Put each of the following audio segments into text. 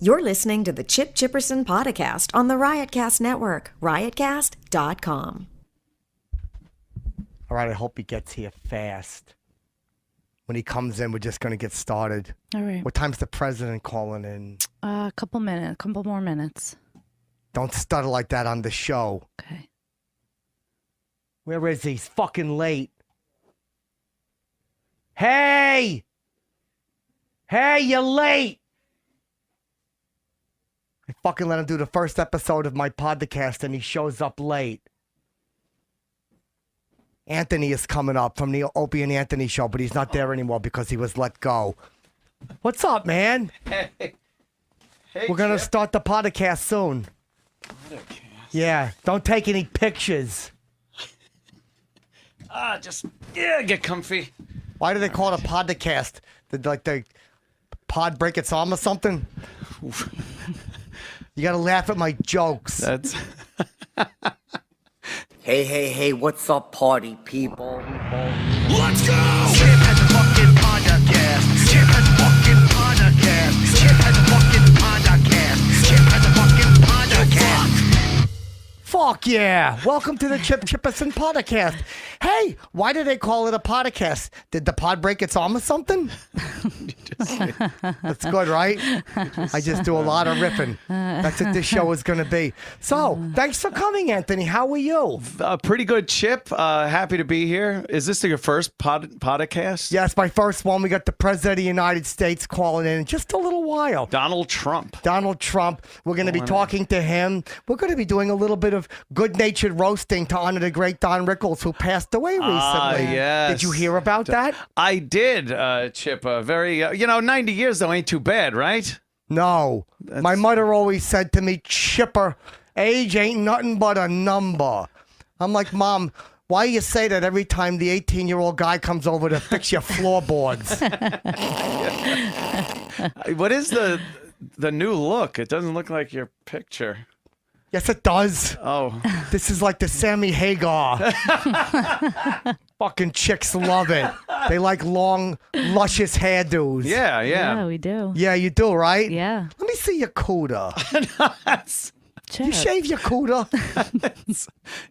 You're listening to the Chipperson Podacast on the Riotcast Network, riotcast.com. All right, I hope he gets here fast. When he comes in, we're just going to get started. All right. What time's the president calling in? A couple more minutes. Don't stutter like that on the show. Okay. Where is he? He's fucking late. Hey! Hey, you're late! I fucking let him do the first episode of my podcast and he shows up late. Anthony is coming up from the Opie and Anthony show, but he's not there anymore because he was let go. What's up, man? Hey, We're going to start the podcast soon. Podcast? Yeah, don't take any pictures. Get comfy. Why do they call it a podcast? Did the pod break its arm or something? You got to laugh at my jokes. That's Hey, what's up, party people? Let's go! Chip has a fucking podcast. Chip has a fucking podcast. Chip has a fucking podcast. Chip has a fucking podcast. Fuck yeah. Welcome to the Chipperson Podcast. Hey, why do they call it a podcast? Did the pod break its arm or something? That's good, right? I just do a lot of riffing. That's what this show is going to be. So, thanks for coming, Anthony. How are you? pretty good, Chip. Happy to be here. Is this your first podcast? Yes, my first one. We got the President of the United States calling in just a little while. Donald Trump. Donald Trump. We're going to be talking to him. We're going to be doing a little bit of good-natured roasting to honor the great Don Rickles, who passed away recently. Yes. Did you hear about that? I did, Chip. Very, 90 years, though, ain't too bad, right? No. My mother always said to me, Chipper, age ain't nothing but a number. I'm like, Mom, why you say that every time the 18-year-old guy comes over to fix your floorboards? What is the new look? It doesn't look like your picture. Yes, it does. Oh. This is like the Sammy Hagar. Fucking chicks love it. They like long, luscious hairdos. Yeah. Yeah, we do. Yeah, you do, right? Yeah. Let me see your cooter. Chip. You shave your cooter?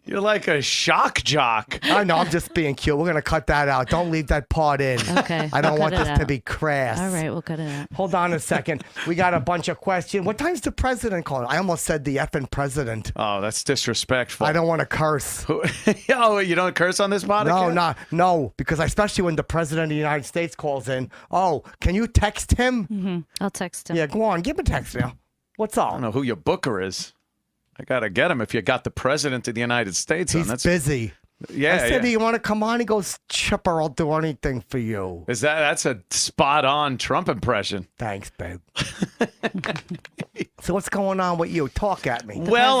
You're like a shock jock. I know, I'm just being cute. We're going to cut that out. Don't leave that part in. Okay. I don't I'll want cut it this to out. be crass. All right, we'll cut it out. Hold on a second. We got a bunch of questions. What time's the president calling? I almost said the effing president. Oh, that's disrespectful. I don't want to curse. Oh, you don't curse on this podcast? No, because especially when the president of the United States calls in. Oh, can you text him? I'll text him. Yeah, go on. Give him a text now. What's I up? don't know who your booker is. I gotta get him if you got the president of the United States on. He's That's busy. yeah. I said, yeah. do you want to come on? He goes, Chipper, I'll do anything for you. That's a spot on Trump impression. Thanks, babe. So what's going on with you? Talk at me. Well,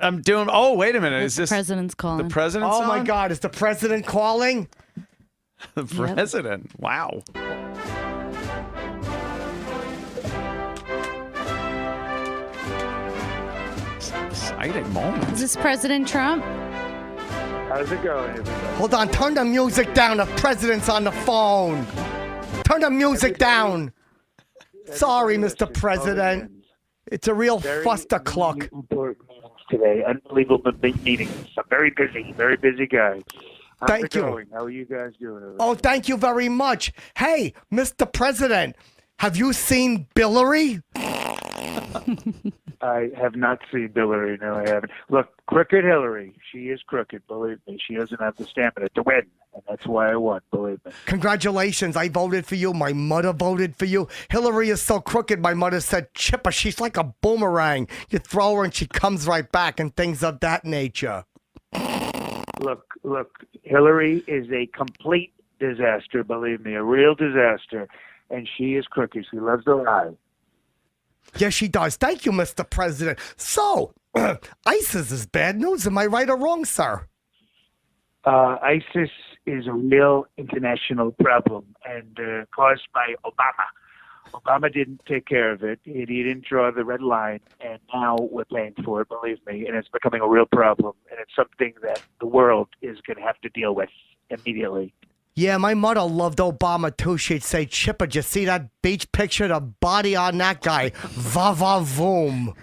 I'm doing. Oh, wait a minute. Is The this president's calling. the president's Oh, my on? God. Is the president calling? The president. Wow. Exciting moment. Is this President Trump? How's it going, everybody? Hold on. Turn the music down. The president's on the phone. Turn the music down. Sorry, Mr. President. It's a real fustercluck. Important meetings today. Unbelievable meetings. I'm very busy guy. How's Thank it you. going? How are you guys doing? Over Oh, thank you very much. Hey, Mr. President, have you seen Billary? I have not seen Hillary. No, I haven't. Look, crooked Hillary. She is crooked, believe me. She doesn't have the stamina to win, and that's why I won, believe me. Congratulations. I voted for you. My mother voted for you. Hillary is so crooked, my mother said, Chipper, she's like a boomerang. You throw her and she comes right back and things of that nature. Look, Hillary is a complete disaster, believe me, a real disaster, and she is crooked. She loves to lie. Yes, she does. Thank you, Mr. President. So, ISIS is bad news. Am I right or wrong, sir? ISIS is a real international problem and caused by Obama. Obama didn't take care of it. He didn't draw the red line, and now we're paying for it, believe me, and it's becoming a real problem, and it's something that the world is going to have to deal with immediately. Yeah, my mother loved Obama too. She'd say, Chipper, did you see that beach picture? The body on that guy. Va-va-voom.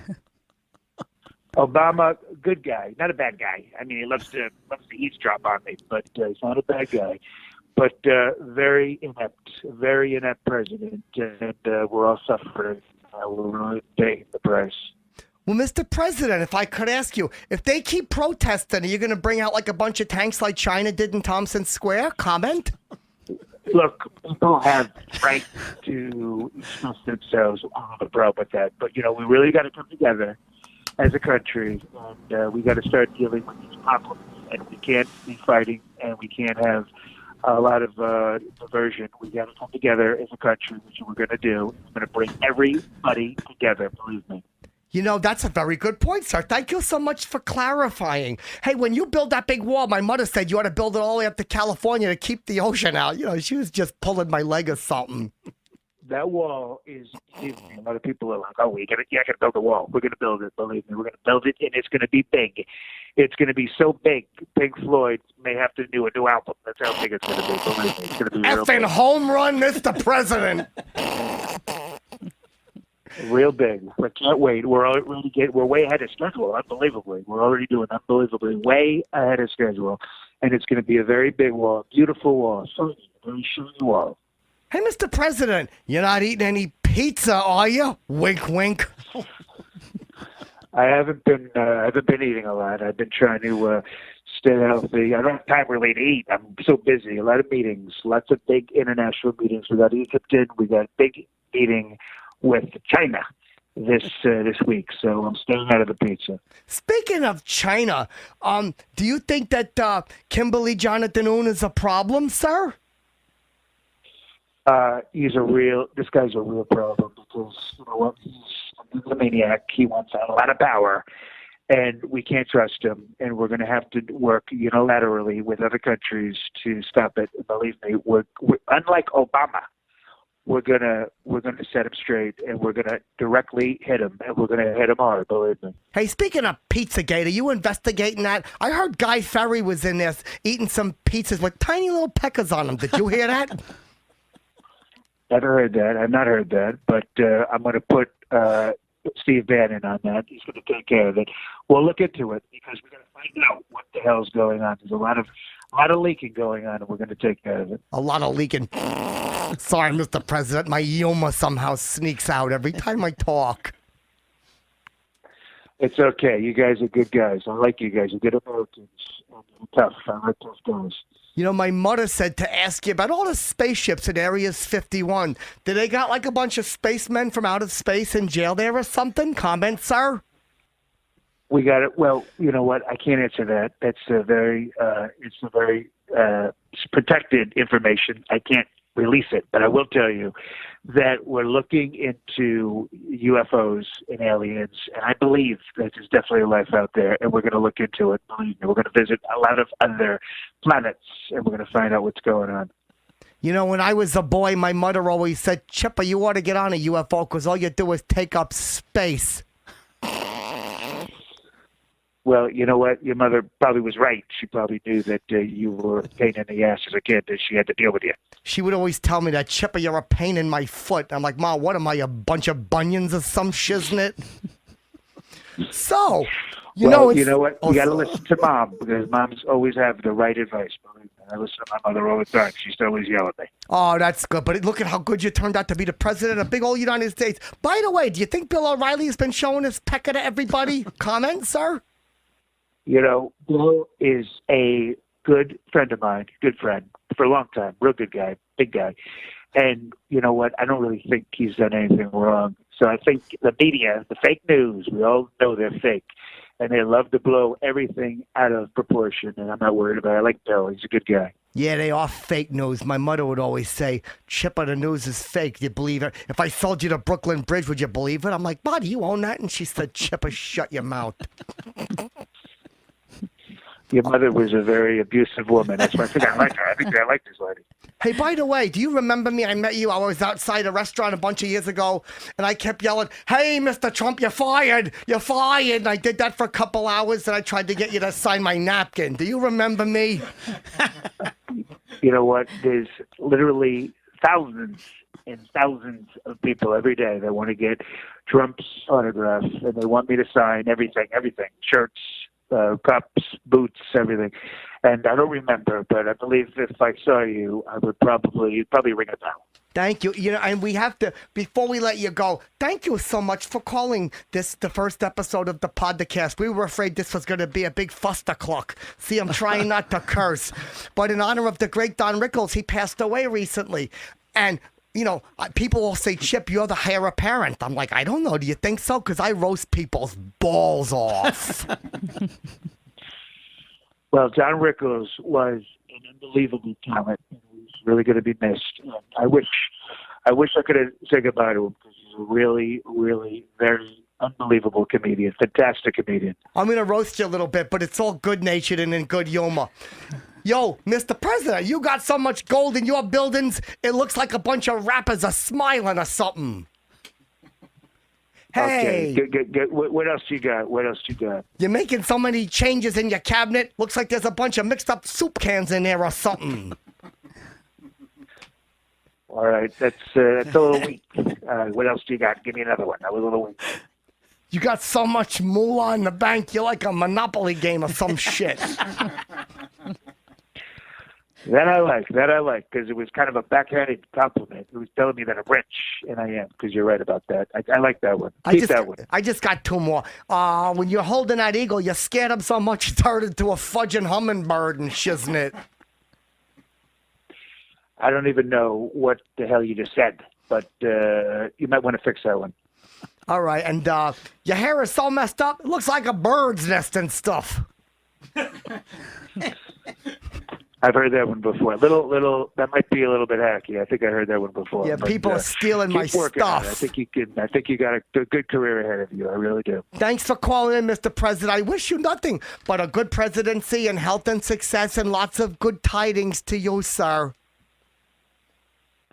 Obama, good guy, not a bad guy. I mean, he loves to eavesdrop on me, but he's not a bad guy. But very inept president, and we're all suffering. We're really paying the price. Well, Mr. President, if I could ask you, if they keep protesting, are you going to bring out like a bunch of tanks like China did in Thompson Square? Comment? Look, people have right to express themselves. I don't have a problem with that. But, we really got to come together as a country, and we got to start dealing with these problems. And we can't be fighting, and we can't have a lot of diversion. We got to come together as a country, which we're going to do. It's going to bring everybody together, believe me. That's a very good point, sir. Thank you so much for clarifying. Hey, when you build that big wall, my mother said you ought to build it all the way up to California to keep the ocean out. She was just pulling my leg or something. That wall is, a lot of people are like, oh, you're going to build a wall. We're going to build it, believe me. We're going to build it, and it's going to be big. It's going to be so big, Pink Floyd may have to do a new album. That's how big it's going to be, believe me. It's going to be real Effing big. home run, Mr. President. Real big. We can't wait. We're way ahead of schedule, unbelievably. We're already doing unbelievably way ahead of schedule. And it's going to be a very big wall, beautiful wall, very shiny wall. Hey, Mr. President, you're not eating any pizza, are you? Wink, wink. I haven't been eating a lot. I've been trying to stay healthy. I don't have time really to eat. I'm so busy. A lot of meetings, lots of big international meetings. We got Egypt in. We got a big meeting with China this week. So I'm staying out of the pizza. Speaking of China, do you think that Kimberly Jonathan Un is a problem, sir? This guy's a real problem because, he's a maniac. He wants a lot of power, and we can't trust him, and we're going to have to work unilaterally with other countries to stop it. Believe me, we're unlike Obama. We're gonna set him straight, and we're gonna directly hit him, and we're gonna hit him hard. Believe me. Hey, speaking of Pizzagate, are you investigating that? I heard Guy Ferry was in this eating some pizzas with tiny little peckers on them. Did you hear that? Never heard that. I've not heard that, but I'm going to put Steve Bannon on that. He's going to take care of it. We'll look into it because we're going to find out what the hell's going on. There's a lot of leaking going on, and we're going to take care of it. A lot of leaking. Sorry, Mr. President. My humor somehow sneaks out every time I talk. It's okay. You guys are good guys. I like you guys. You're good Americans. You're tough. I like tough guys. My mother said to ask you about all the spaceships in Areas 51. Did they got like a bunch of spacemen from outer space in jail there or something? Comment, sir? We got it. Well, you know what? I can't answer that. That's a very protected information. I can't release it, but I will tell you that we're looking into UFOs and aliens, and I believe that there's definitely life out there, and we're going to look into it. Believe me, we're going to visit a lot of other planets, and we're going to find out what's going on. When I was a boy, my mother always said, Chipper, you ought to get on a UFO because all you do is take up space. Well, you know what? Your mother probably was right. She probably knew that you were a pain in the ass as a kid, and she had to deal with you. She would always tell me that, Chipper, you're a pain in my foot. I'm like, Mom, what am I, a bunch of bunions or some shiznit? So, you know what? You got to listen to Mom because moms always have the right advice. Believe me. I listen to my mother all the time. She used to always yell at me. Oh, that's good. But look at how good you turned out to be the president of the big old United States. By the way, do you think Bill O'Reilly has been showing his pecker to everybody? Comment, sir? Bill is a good friend of mine, good friend for a long time, real good guy, big guy. And you know what? I don't really think he's done anything wrong. So I think the media, the fake news, we all know they're fake. And they love to blow everything out of proportion. And I'm not worried about it. I like Bill. He's a good guy. Yeah, they are fake news. My mother would always say, Chipper, the news is fake. Do you believe it? If I sold you the Brooklyn Bridge, would you believe it? I'm like, Ma, do you own that? And she said, Chipper, shut your mouth. Your mother was a very abusive woman. That's why I think I like her. I think I like this lady. Hey, by the way, do you remember me? I met you. I was outside a restaurant a bunch of years ago, and I kept yelling, hey, Mr. Trump, you're fired. You're fired. And I did that for a couple hours, and I tried to get you to sign my napkin. Do you remember me? you know what? There's literally thousands and thousands of people every day that want to get Trump's autograph, and they want me to sign everything, shirts, cups, boots, everything. And I don't remember, but I believe if I saw you, you'd probably ring a bell. Thank you. You know, and we have to, before we let you go, thank you so much for calling this the first episode of the podcast. We were afraid this was going to be a big fustercluck. See, I'm trying not to curse. But in honor of the great Don Rickles, he passed away recently. And, you know, people will say, Chip, you're the heir apparent. I'm like, I don't know. Do you think so? Because I roast people's balls off. Well, Don Rickles was an unbelievable talent. Really going to be missed. And I wish I could say goodbye to him because he's a really, really very unbelievable comedian, fantastic comedian. I'm going to roast you a little bit, but it's all good-natured and in good humor. Yo, Mr. President, you got so much gold in your buildings, it looks like a bunch of rappers are smiling or something. Hey. Okay, good. What else you got? You're making so many changes in your cabinet, looks like there's a bunch of mixed-up soup cans in there or something. All right, that's a little weak. What else do you got? Give me another one. That was a little weak. You got so much moolah in the bank, you're like a Monopoly game or some shit. That I like, because it was kind of a backhanded compliment. It was telling me that I'm rich, and I am, because you're right about that. I like that one. Keep that one. I just got two more. When you're holding that eagle, you scared him so much, you turned into a fudging hummingbird and shiznit. I don't even know what the hell you just said, but you might want to fix that one. All right, and your hair is so messed up, it looks like a bird's nest and stuff. I've heard that one before. Little. That might be a little bit hacky. I think I heard that one before. Yeah, but, people are stealing my keep working on it. stuff. I think you got a good career ahead of you. I really do. Thanks for calling in, Mr. President. I wish you nothing but a good presidency and health and success and lots of good tidings to you, sir.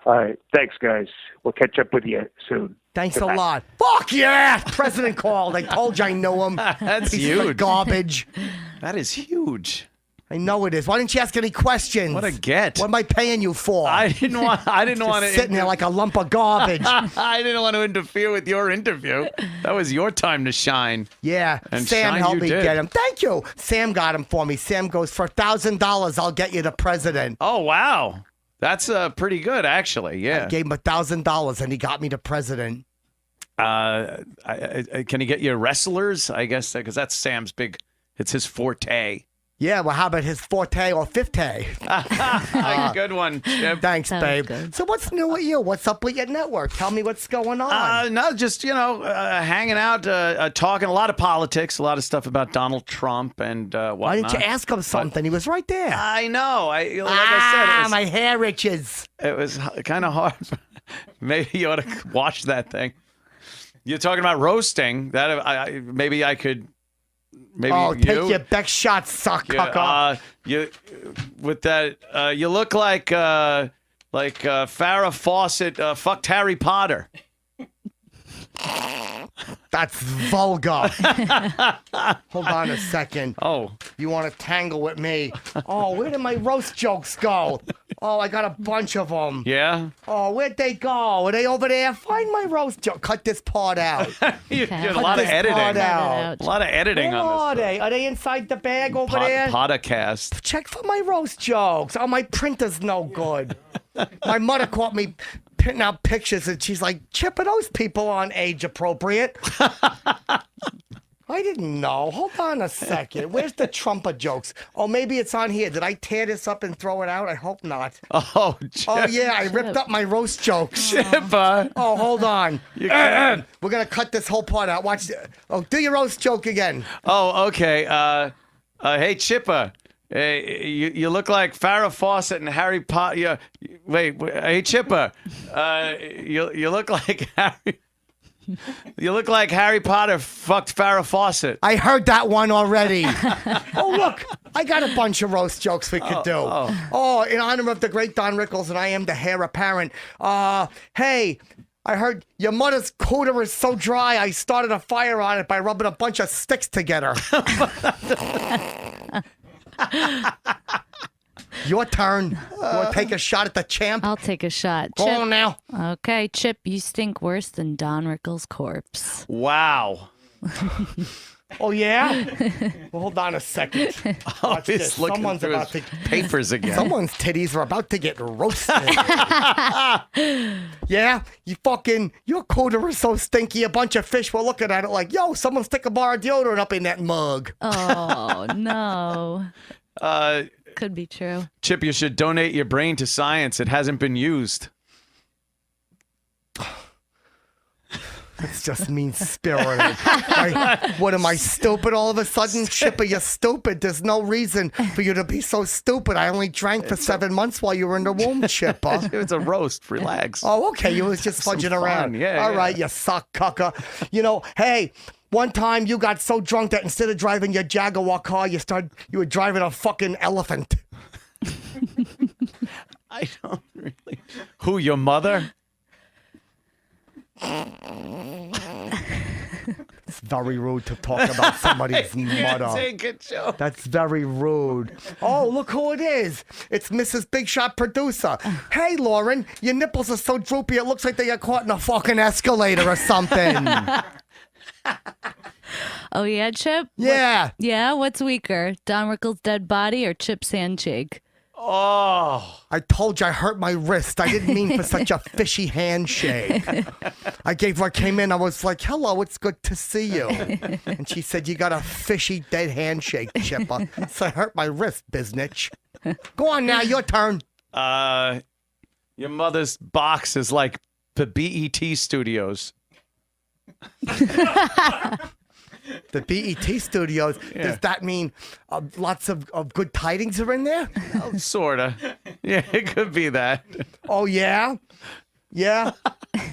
All right. Thanks, guys. We'll catch up with you soon. Thanks Good a night. lot. Fuck yeah! President called. I told you I know him. That's Piece of huge. garbage. That is huge. I know it is. Why didn't you ask any questions? What a get. What am I paying you for? I didn't want to Sitting there like a lump of garbage. I didn't want to interfere with your interview. That was your time to shine. Yeah, And Sam shine helped you me did. get him. Thank you. Sam got him for me. Sam goes, for $1,000, I'll get you the president. Oh, wow. That's pretty good, actually. Yeah. I gave him $1,000 and he got me the president. Can he get you wrestlers? I guess because that's Sam's big. It's his forte. Yeah, well, how about his forte or fifte? Good one, Chip. Thanks, Sounds babe. good. So what's new with you?Hat's up with your network? Tell me what's going on. No, just hanging out, talking a lot of politics, a lot of stuff about Donald Trump and whatnot. Why didn't you ask him something? He was right there. I know. Like I said, my hair itches. it was kind of hard. Maybe you ought to watch that thing. You're talking about roasting. That maybe I could. Maybe Take you. your back shot, suck Yeah, cucker. you with that. You look like Farrah Fawcett fucked Harry Potter. That's vulgar. Hold on a second. Oh, You want to tangle with me? Oh, where did my roast jokes go? Oh, I got a bunch of them. yeah. Oh, where'd they go? Are they over there? Find my roast joke. Cut this part out. You Okay. did a Cut lot of this editing. part out. Out. A lot of editing Where on are this. they? Are they inside the bag over there? Podcast. Check for my roast jokes. Oh, my printer's no good. My mother caught me printing out pictures, and she's like, Chip, are those people on age appropriate? I didn't know. Hold on a second. Where's the Trumper jokes? Oh, maybe it's on here. Did I tear this up and throw it out? I hope not. Oh, Chip. Oh, yeah, I ripped up my roast jokes. Chipper. Oh, hold on. can't. We're going to cut this whole part out. Watch. Oh, do your roast joke again. Oh, okay. Hey, Chipper. Hey, you look like Farrah Fawcett and Harry Potter. Wait, hey, Chipper. You look like Harry. You look like Harry Potter fucked Farrah Fawcett. I heard that one already. Oh, look. I got a bunch of roast jokes we could do. Oh, in honor of the great Don Rickles, and I am the heir apparent. Hey, I heard your mother's cooter is so dry, I started a fire on it by rubbing a bunch of sticks together. Your turn. You want to take a shot at the champ? I'll take a shot. Go Chip. on now. Okay, Chip, you stink worse than Don Rickles' corpse. Wow. Oh, yeah? Well, hold on a second. Watch He's this. looking Someone's through about his to... papers again. Someone's titties are about to get roasted. Yeah? Your cooter is so stinky, a bunch of fish were looking at it like, yo, someone stick a bar of deodorant up in that mug. Oh, no. Could be true. Chip, you should donate your brain to science. It hasn't been used. It's just mean-spirited. What, am I stupid all of a sudden? Chipper, you're stupid. There's no reason for you to be so stupid. I only drank for 7 months while you were in the womb, Chipper. It's a roast. Relax. Oh, okay. You was just fudging around. Yeah. All right, you suck, cucker. Hey, one time you got so drunk that instead of driving your Jaguar car, you were driving a fucking elephant. I don't really. Who, your mother? It's very rude to talk about somebody's mother. Take a joke. That's very rude. Oh, look who it is. It's Mrs. Big Shot Producer. Hey, Lauren, your nipples are so droopy it looks like they got caught in a fucking escalator or something. Oh, yeah, Chip? Yeah. Yeah, what's weaker? Don Rickles' dead body or Chip's handshake? Oh. I told you I hurt my wrist. I didn't mean for such a fishy handshake. I came in, I was like, hello, it's good to see you. And she said, you got a fishy dead handshake, Chipper. So I hurt my wrist, biznitch. Go on now, your turn. Your mother's box is like the BET studios. The BET studios, does that mean lots of good tidings are in there? Sorta. Yeah, it could be that. Oh, yeah? Yeah?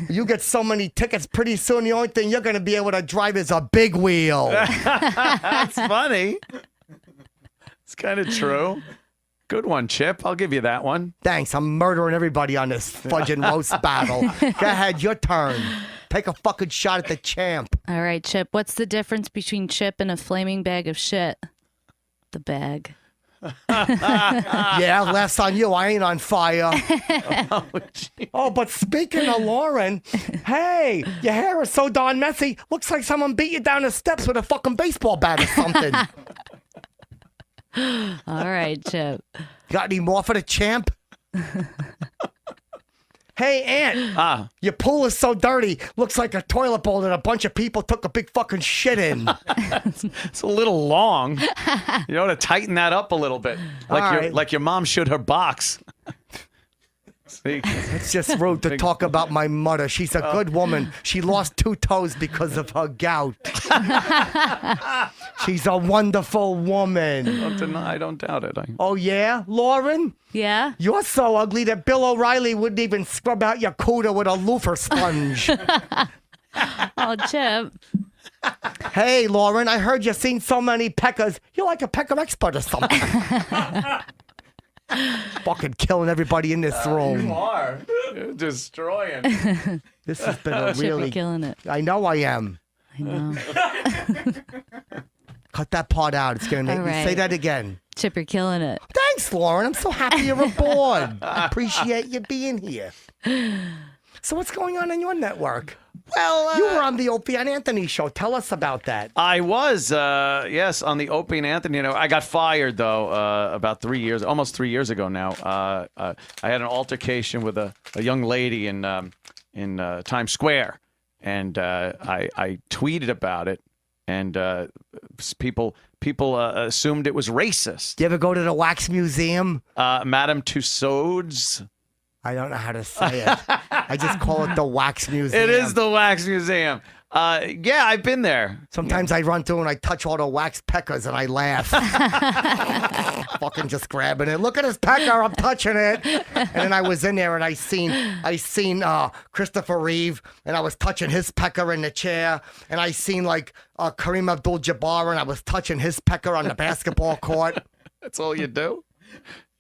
You get so many tickets, pretty soon the only thing you're going to be able to drive is a big wheel. That's funny. It's kind of true. Good one, Chip. I'll give you that one. Thanks, I'm murdering everybody on this fudging roast battle. Go ahead, your turn. Take a fucking shot at the champ. All right, Chip, what's the difference between Chip and a flaming bag of shit? The bag. Yeah, last on you. I ain't on fire. Gee. Oh, but speaking of Lauren, hey, your hair is so darn messy. Looks like someone beat you down the steps with a fucking baseball bat or something. All right, Chip. Got any more for the champ? Hey, Aunt. Your pool is so dirty. Looks like a toilet bowl that a bunch of people took a big fucking shit in. It's a little long. You ought to tighten that up a little bit. Like your mom should her box. See? It's just rude to talk about my mother. She's a good woman. She lost 2 toes because of her gout. She's a wonderful woman. Don't deny, I don't doubt it. Oh, yeah? Lauren? Yeah? You're so ugly that Bill O'Reilly wouldn't even scrub out your cooter with a loofah sponge. Oh, Chip. Hey, Lauren, I heard you've seen so many peckers. You're like a pecker expert or something. Fucking killing everybody in this room. You are. You're destroying. This has been a Chip, you're really... killing it. I know I am. I know. Cut that part out. It's going to make All me right. say that again. Chip, you're killing it. Thanks, Lauren. I'm so happy you're aboard. I appreciate you being here. So what's going on your network? Well, You were on the Opie and Anthony show. Tell us about that. I was, yes, on the Opie and Anthony. I got fired though about almost 3 years ago now. I had an altercation with a young lady in Times Square, and I tweeted about it, and people assumed it was racist. Do you ever go to the Wax Museum? Madame Tussauds. I don't know how to say it. I just call it the Wax Museum. It is the Wax Museum. Yeah, I've been there. Sometimes I run through and I touch all the wax peckers and I laugh. Fucking just grabbing it. Look at this pecker, I'm touching it. And then I was in there and I seen Christopher Reeve and I was touching his pecker in the chair. And I seen like Kareem Abdul-Jabbar and I was touching his pecker on the basketball court. That's all you do?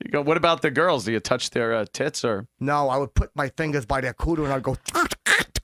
You go, what about the girls? Do you touch their tits or? No, I would put my fingers by their cooter and I'd go,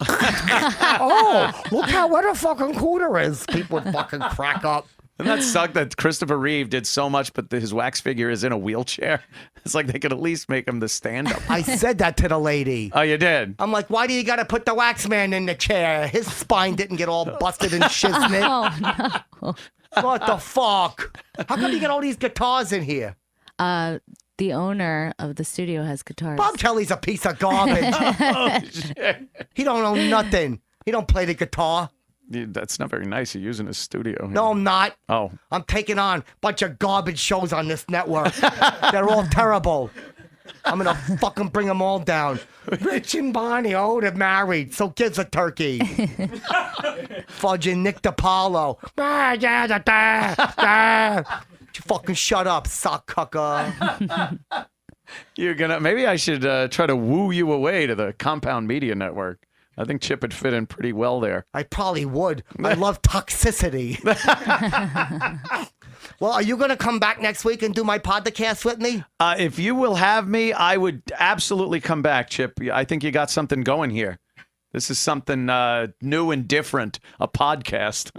oh, look how wet a fucking cooter is. People would fucking crack up. And that sucked that Christopher Reeve did so much, but his wax figure is in a wheelchair. It's like they could at least make him the stand-up. I said that to the lady. Oh, you did? I'm like, why do you got to put the wax man in the chair? His spine didn't get all busted and shiznit. Oh no. What the fuck? How come you get all these guitars in here? The owner of the studio has guitars. Bob Kelly's a piece of garbage. Oh, shit. He don't know nothing. He don't play the guitar. That's not very nice. You're using his studio. No, I'm not. Oh. I'm taking on a bunch of garbage shows on this network. They're all terrible. I'm going to fucking bring them all down. Rich and Bonnie, oh, they're married. So gives a turkey. Fudging Nick DiPaolo. You fucking shut up, sock cucker. You're gonna. Maybe I should try to woo you away to the Compound Media Network. I think Chip would fit in pretty well there. I probably would. I love toxicity. Well, are you going to come back next week and do my podcast with me? If you will have me, I would absolutely come back, Chip. I think you got something going here. This is something new and different, a podcast.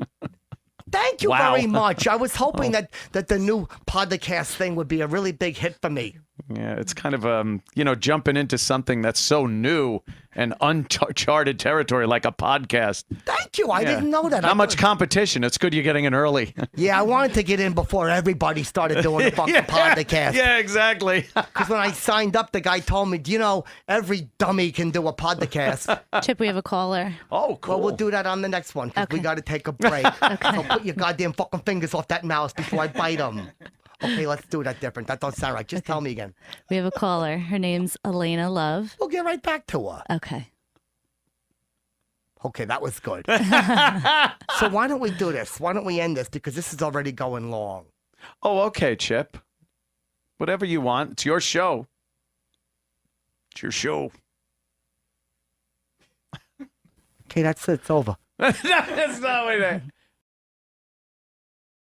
Thank you Wow. very much. I was hoping that the new podcast thing would be a really big hit for me. Yeah, it's kind of, jumping into something that's so new and uncharted territory like a podcast. Thank you. I Yeah. didn't know that. Not much competition. It's good you're getting in early. Yeah, I wanted to get in before everybody started doing the fucking podcast. Yeah, exactly. Because when I signed up, the guy told me, do you know, every dummy can do a podcast. Chip, we have a caller. Oh, cool. Well, we'll do that on the next one because we Okay. got to take a break. So put your goddamn fucking fingers off that mouse before I bite them. Okay, let's do that different. That don't sound right. Just tell me again. We have a caller. Her name's Elena Love. We'll get right back to her. Okay. Okay, that was good. So why don't we do this? Why don't we end this? Because this is already going long. Oh, okay, Chip. Whatever you want. It's your show. It's your show. Okay, that's it. It's over. That's not what it is.